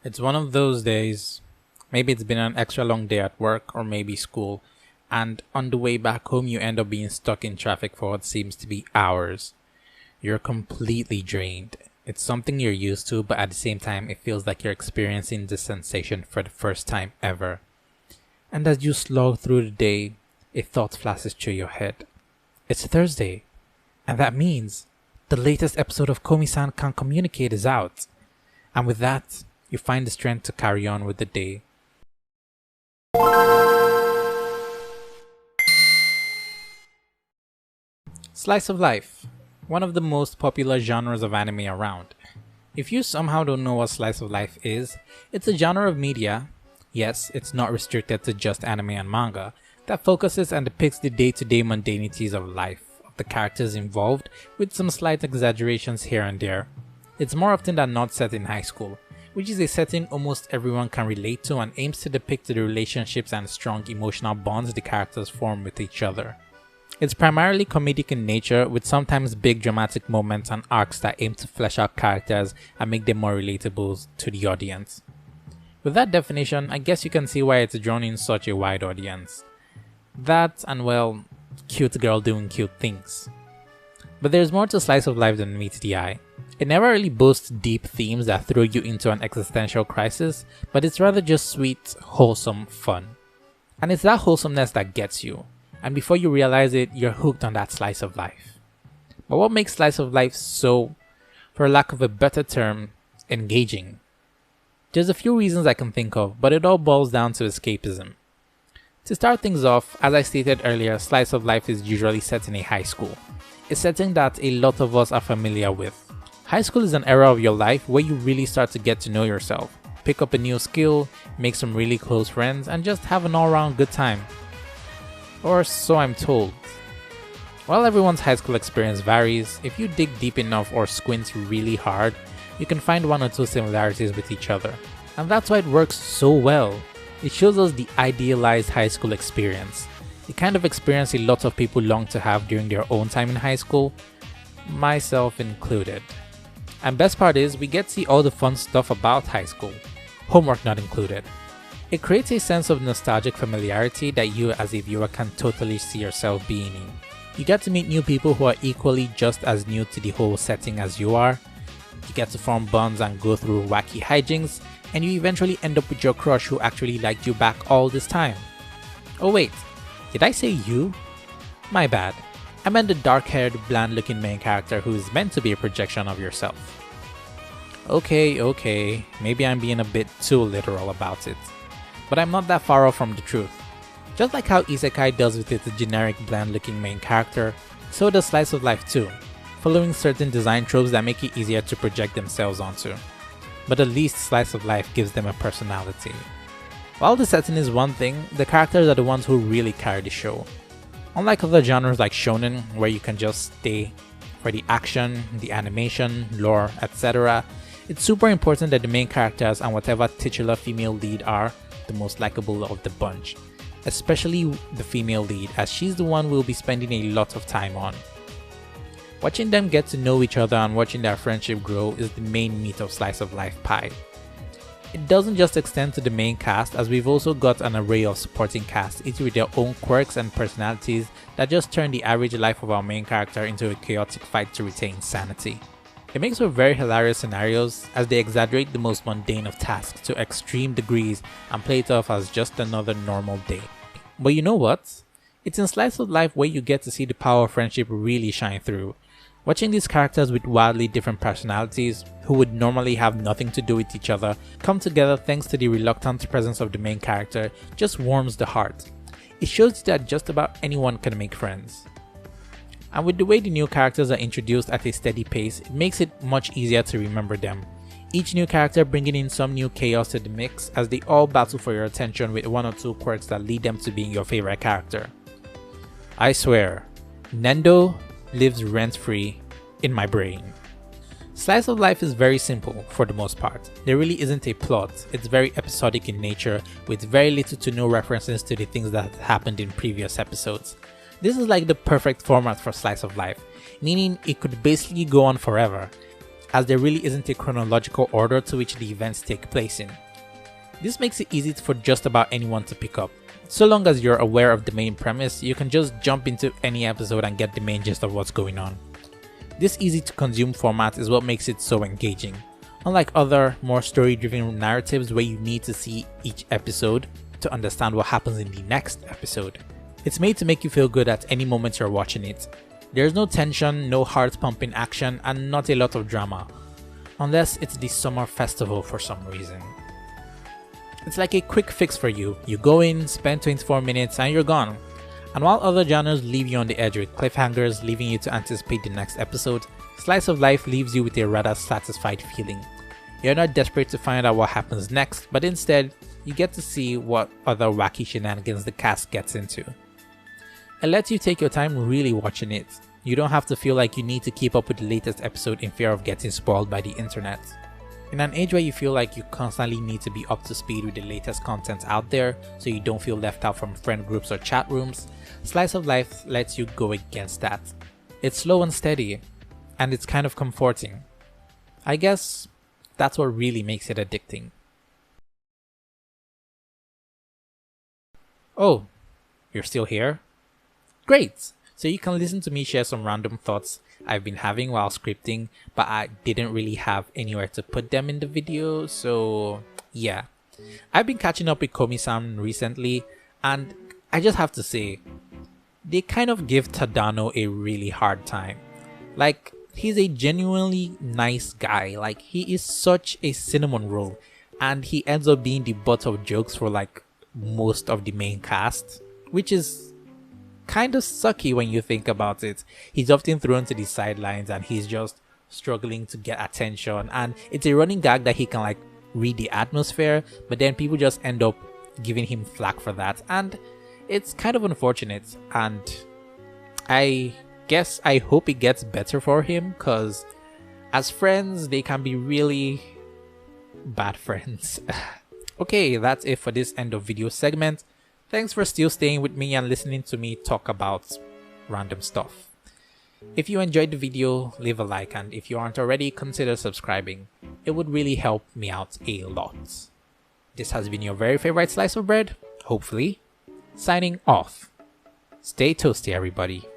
It's one of those days. Maybe it's been an extra long day at work or maybe school, and on the way back home, you end up being stuck in traffic for what seems to be hours. You're completely drained. It's something you're used to, but at the same time, it feels like you're experiencing this sensation for the first time ever. And as you slog through the day, a thought flashes through your head. It's Thursday, and that means the latest episode of Komi-san Can Communicate is out. And with that, you find the strength to carry on with the day. Slice of life, one of the most popular genres of anime around. If you somehow don't know what slice of life is, it's a genre of media, yes, it's not restricted to just anime and manga, that focuses and depicts the day-to-day mundanities of life, of the characters involved, with some slight exaggerations here and there. It's more often than not set in high school, which is a setting almost everyone can relate to and aims to depict the relationships and strong emotional bonds the characters form with each other. It's primarily comedic in nature, with sometimes big dramatic moments and arcs that aim to flesh out characters and make them more relatable to the audience. With that definition, I guess you can see why it's drawn in such a wide audience. That and, well, cute girl doing cute things. But there's more to slice of life than meets the eye. It never really boasts deep themes that throw you into an existential crisis, but it's rather just sweet, wholesome fun. And it's that wholesomeness that gets you, and before you realize it, you're hooked on that slice of life. But what makes slice of life so, for lack of a better term, engaging? There's a few reasons I can think of, but it all boils down to escapism. To start things off, as I stated earlier, slice of life is usually set in a high school, a setting that a lot of us are familiar with. High school is an era of your life where you really start to get to know yourself, pick up a new skill, make some really close friends, and just have an all-round good time. Or so I'm told. While everyone's high school experience varies, if you dig deep enough or squint really hard, you can find one or two similarities with each other. And that's why it works so well. It shows us the idealized high school experience, the kind of experience a lot of people long to have during their own time in high school, myself included. And best part is, we get to see all the fun stuff about high school, homework not included. It creates a sense of nostalgic familiarity that you as a viewer can totally see yourself being in. You get to meet new people who are equally just as new to the whole setting as you are. You get to form bonds and go through wacky hijinks, and you eventually end up with your crush who actually liked you back all this time. Oh wait, did I say you? My bad. I meant the dark-haired, bland-looking main character who is meant to be a projection of yourself. Okay, maybe I'm being a bit too literal about it. But I'm not that far off from the truth. Just like how Isekai does with its generic bland-looking main character, so does Slice of Life too, following certain design tropes that make it easier to project themselves onto. But at least Slice of Life gives them a personality. While the setting is one thing, the characters are the ones who really carry the show. Unlike other genres like shonen, where you can just stay for the action, the animation, lore, etc., it's super important that the main characters and whatever titular female lead are the most likable of the bunch, especially the female lead, as she's the one we'll be spending a lot of time on. Watching them get to know each other and watching their friendship grow is the main meat of Slice of Life pie. It doesn't just extend to the main cast, as we've also got an array of supporting casts, each with their own quirks and personalities that just turn the average life of our main character into a chaotic fight to retain sanity. It makes for very hilarious scenarios, as they exaggerate the most mundane of tasks to extreme degrees and play it off as just another normal day. But you know what? It's in Slice of Life where you get to see the power of friendship really shine through. Watching these characters with wildly different personalities, who would normally have nothing to do with each other, come together thanks to the reluctant presence of the main character just warms the heart. It shows you that just about anyone can make friends. And with the way the new characters are introduced at a steady pace, it makes it much easier to remember them. Each new character bringing in some new chaos to the mix, as they all battle for your attention with one or two quirks that lead them to being your favorite character. I swear, Nendo lives rent-free in my brain. Slice of Life is very simple for the most part. There really isn't a plot, it's very episodic in nature, with very little to no references to the things that happened in previous episodes. This is like the perfect format for Slice of Life, meaning it could basically go on forever, as there really isn't a chronological order to which the events take place in. This makes it easy for just about anyone to pick up. So long as you're aware of the main premise, you can just jump into any episode and get the main gist of what's going on. This easy to consume format is what makes it so engaging. Unlike other, more story-driven narratives where you need to see each episode to understand what happens in the next episode. It's made to make you feel good at any moment you're watching it. There's no tension, no heart-pumping action, and not a lot of drama. Unless it's the summer festival for some reason. It's like a quick fix for you. You go in, spend 24 minutes, and you're gone. And while other genres leave you on the edge with cliffhangers leaving you to anticipate the next episode, Slice of Life leaves you with a rather satisfied feeling. You're not desperate to find out what happens next, but instead, you get to see what other wacky shenanigans the cast gets into. It lets you take your time really watching it. You don't have to feel like you need to keep up with the latest episode in fear of getting spoiled by the internet. In an age where you feel like you constantly need to be up to speed with the latest content out there so you don't feel left out from friend groups or chat rooms, Slice of Life lets you go against that. It's slow and steady, and it's kind of comforting. I guess that's what really makes it addicting. Oh, you're still here? Great! So you can listen to me share some random thoughts I've been having while scripting, but I didn't really have anywhere to put them in the video, so yeah. I've been catching up with Komi-san recently, and I just have to say, they kind of give Tadano a really hard time. Like, he's a genuinely nice guy, like he is such a cinnamon roll, and he ends up being the butt of jokes for like most of the main cast, which is kind of sucky when you think about it. He's often thrown to the sidelines and he's just struggling to get attention, and it's a running gag that he can like read the atmosphere, but then people just end up giving him flack for that, and it's kind of unfortunate. And I guess I hope it gets better for him, because as friends they can be really bad friends. Okay, that's it for this end of video segment. Thanks for still staying with me and listening to me talk about random stuff. If you enjoyed the video, leave a like, and if you aren't already, consider subscribing. It would really help me out a lot. This has been your very favorite slice of bread, hopefully. Signing off. Stay toasty, everybody.